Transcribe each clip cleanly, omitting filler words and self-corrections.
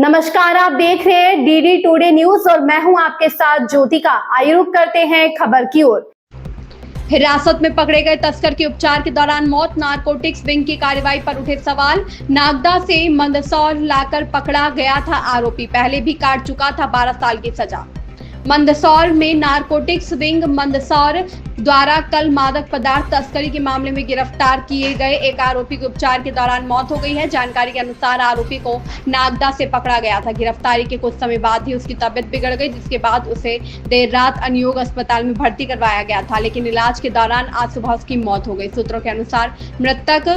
नमस्कार, आप देख रहे हैं डीडी टुडे न्यूज और मैं हूं आपके साथ ज्योतिका। आइए रुक करते हैं खबर की ओर। हिरासत में पकड़े गए तस्कर की उपचार के दौरान मौत, नारकोटिक्स विंग की कार्रवाई पर उठे सवाल। नागदा से मंदसौर लाकर पकड़ा गया था आरोपी, पहले भी काट चुका था 12 साल की सजा। मंदसौर में नारकोटिक्स विंग मंदसौर द्वारा कल मादक पदार्थ तस्करी के मामले में गिरफ्तार किए गए एक आरोपी की उपचार के दौरान मौत हो गई है। जानकारी के अनुसार आरोपी को नागदा से पकड़ा गया था। गिरफ्तारी के कुछ समय बाद ही उसकी तबीयत बिगड़ गई, जिसके बाद उसे देर रात अनयोग अस्पताल में भर्ती करवाया गया था, लेकिन इलाज के दौरान आज सुबह उसकी मौत हो गई। सूत्रों के अनुसार मृतक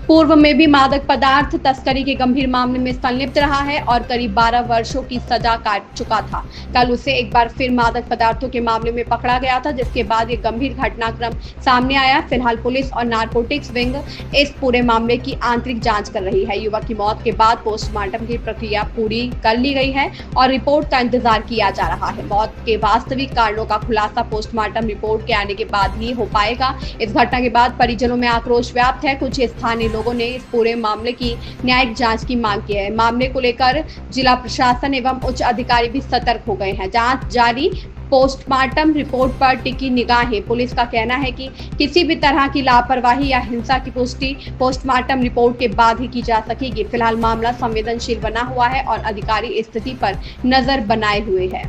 पूर्व में भी मादक पदार्थ तस्करी के गंभीर मामले में संलिप्त रहा है और करीब 12 वर्षों की सजा काट चुका था। कल उसे एक बार फिर मादक पदार्थों के मामले में पकड़ा गया था, जिसके बाद ये गंभीर घटनाक्रम सामने आया। फिलहाल पुलिस और नारकोटिक्स विंग इस पूरे मामले की आंतरिक जांच कर रही है। युवक की मौत के बाद पोस्टमार्टम की प्रक्रिया पूरी कर ली गई है और रिपोर्ट का इंतजार किया जा रहा है। मौत के वास्तविक कारणों का खुलासा पोस्टमार्टम रिपोर्ट के आने के बाद ही हो पाएगा। इस घटना के बाद परिजनों में आक्रोश व्याप्त है। कुछ स्थानीय लोगों ने इस पूरे मामले की न्यायिक जांच की मांग की है। मामले को लेकर जिला प्रशासन एवं उच्च अधिकारी भी सतर्क हो गए हैं। जांच जारी, पोस्टमार्टम रिपोर्ट पर टिकी निगाहें। पुलिस का कहना है कि किसी भी तरह की लापरवाही या हिंसा की पुष्टि पोस्टमार्टम रिपोर्ट के बाद ही की जा सकेगी। फिलहाल मामला संवेदनशील बना हुआ है और अधिकारी स्थिति पर नजर बनाए हुए हैं।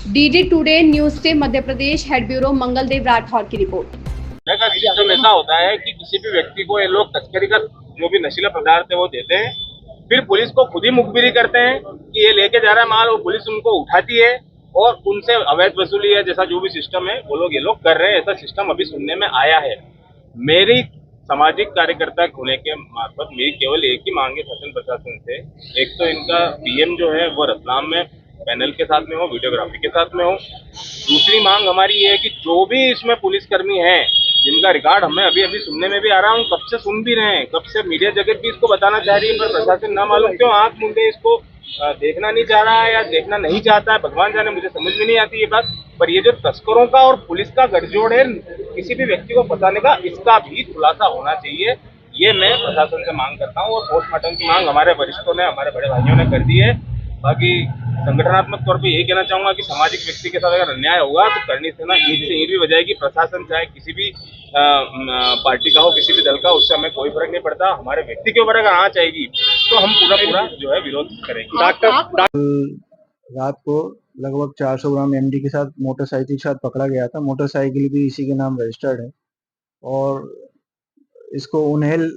डीडी टुडे न्यूज से मध्य प्रदेश हेड ब्यूरो मंगलदेव राठौर की रिपोर्ट। का सिस्टम ऐसा होता है कि किसी भी व्यक्ति को ये लोग तस्करी का जो भी नशीला पदार्थ है वो देते हैं, फिर पुलिस को खुद ही मुखबिरी करते हैं कि ये लेके जा रहा है माल, और पुलिस उनको उठाती है और उनसे अवैध वसूली है जैसा जो भी सिस्टम है वो लोग ये लोग कर रहे हैं। ऐसा सिस्टम अभी सुनने में आया है। मेरी सामाजिक कार्यकर्ता होने के मार्फत मेरी केवल एक ही मांग है शासन प्रशासन से। एक तो इनका पीएम जो है वो रतलाम में पैनल के साथ में हो, वीडियोग्राफी के साथ में हो। दूसरी मांग हमारी ये है कि जो भी इसमें पुलिसकर्मी हैं जिनका रिकॉर्ड हमें अभी अभी सुनने में भी आ रहा हूँ, कब से सुन भी रहे हैं, कब से मीडिया जगत भी इसको बताना चाह रही है, पर प्रशासन ना मालूम क्यों आंख मूंदे इसको देखना नहीं चाह रहा है या देखना नहीं चाहता है। भगवान जाने, मुझे समझ में नहीं आती ये बात। पर ये जो तस्करों का और पुलिस का गठजोड़ है किसी भी व्यक्ति को फंसाने का, इसका भी खुलासा होना चाहिए। ये मैं प्रशासन से मांग करता हूँ। और पोस्टमार्टम की मांग हमारे वरिष्ठों ने, हमारे बड़े भाइयों ने कर दी है। बाकी संगठनात्मक तौर पे यही कहना चाहूंगा कि सामाजिक व्यक्ति के साथ अगर अन्याय होगा तो करनी से ना ईंट से ईंट भी बजाएगी। प्रशासन चाहे किसी भी पार्टी का हो, किसी भी दल का, उससे हमें कोई फर्क नहीं पड़ता। हमारे व्यक्ति के ऊपर अगर आँच आएगी तो हम पूरा जो है विरोध करेंगे। रात को लगभग 400 ग्राम एमडी के साथ मोटरसाइकिल के साथ पकड़ा गया था। मोटरसाइकिल भी इसी के नाम रजिस्टर्ड है और इसको उन्हेल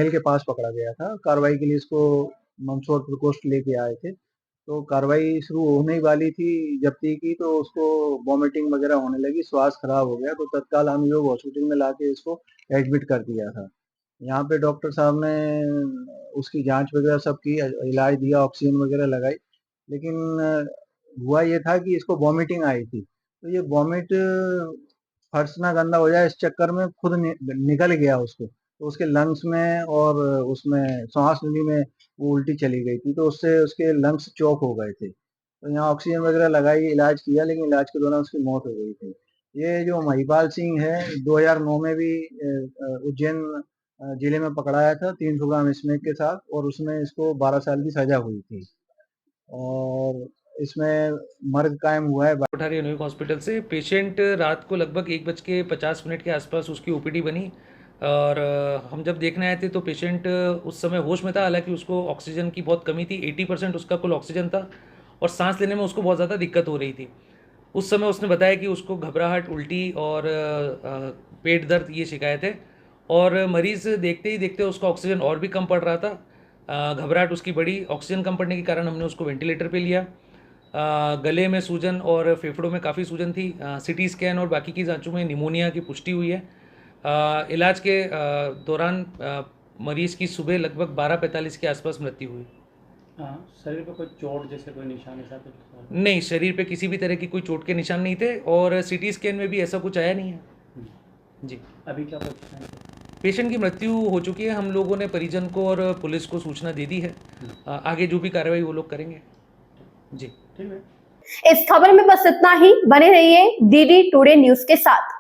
के पास पकड़ा गया था। कार्रवाई के लिए इसको मंदसौर प्रकोष्ठ लेके आए थे, तो कार्रवाई शुरू होने ही वाली थी जब्ती की, तो उसको वॉमिटिंग वगैरह होने लगी, स्वास्थ्य खराब हो गया, तो तत्काल अनुयोग हॉस्पिटल में लाके इसको एडमिट कर दिया था। यहाँ पे डॉक्टर साहब ने उसकी जांच वगैरह सब की, इलाज दिया, ऑक्सीजन वगैरह लगाई, लेकिन हुआ ये था कि इसको वॉमिटिंग आई थी। तो ये वॉमिट फर्श ना गंदा हो जाए इस चक्कर में खुद निकल गया उसको, तो उसके लंग्स में और उसमें सांस नली में वो उल्टी चली गई थी, तो उससे उसके लंग्स चौक हो गए थे। तो यहाँ ऑक्सीजन वगैरह लगाई, इलाज किया, लेकिन इलाज के दौरान उसकी मौत हो गई थी। ये जो महिपाल सिंह है, 2009 में भी उज्जैन जिले में पकड़ाया था 300 ग्राम स्मैक के साथ, और उसमें इसको 12 साल की सजा हुई थी और इसमें मर्ग कायम हुआ है। कोठारी न्यू हॉस्पिटल से पेशेंट रात को लगभग 1:50 के आसपास उसकी ओपीडी बनी और हम जब देखने आए थे तो पेशेंट उस समय होश में था। हालांकि उसको ऑक्सीजन की बहुत कमी थी, 80% उसका कुल ऑक्सीजन था और सांस लेने में उसको बहुत ज़्यादा दिक्कत हो रही थी। उस समय उसने बताया कि उसको घबराहट, उल्टी और पेट दर्द ये शिकायत है और मरीज़ देखते ही देखते उसका ऑक्सीजन और भी कम पड़ रहा था। घबराहट उसकी बड़ी, ऑक्सीजन कम पड़ने के कारण हमने उसको वेंटिलेटर पे लिया। गले में सूजन और फेफड़ों में काफ़ी सूजन थी। सीटी स्कैन और बाकी की जांचों में निमोनिया की पुष्टि हुई है। इलाज के दौरान मरीज़ की सुबह लगभग 12:45 के आसपास मृत्यु हुई। शरीर पे कोई चोट जैसे कोई निशान ऐसा कुछ? नहीं, शरीर पे किसी भी तरह की कोई चोट के निशान नहीं थे और सीटी स्कैन में भी ऐसा कुछ आया नहीं है। जी, अभी क्या पता? पेशेंट की मृत्यु हो चुकी है। हम लोगों ने परिजन को और पुलिस को सूचना दे दी है। आगे जो भी कार्रवाई वो लोग करेंगे। जी, ठीक है। इस खबर में बस इतना ही। बने रहिए डीडी टुडे न्यूज के साथ।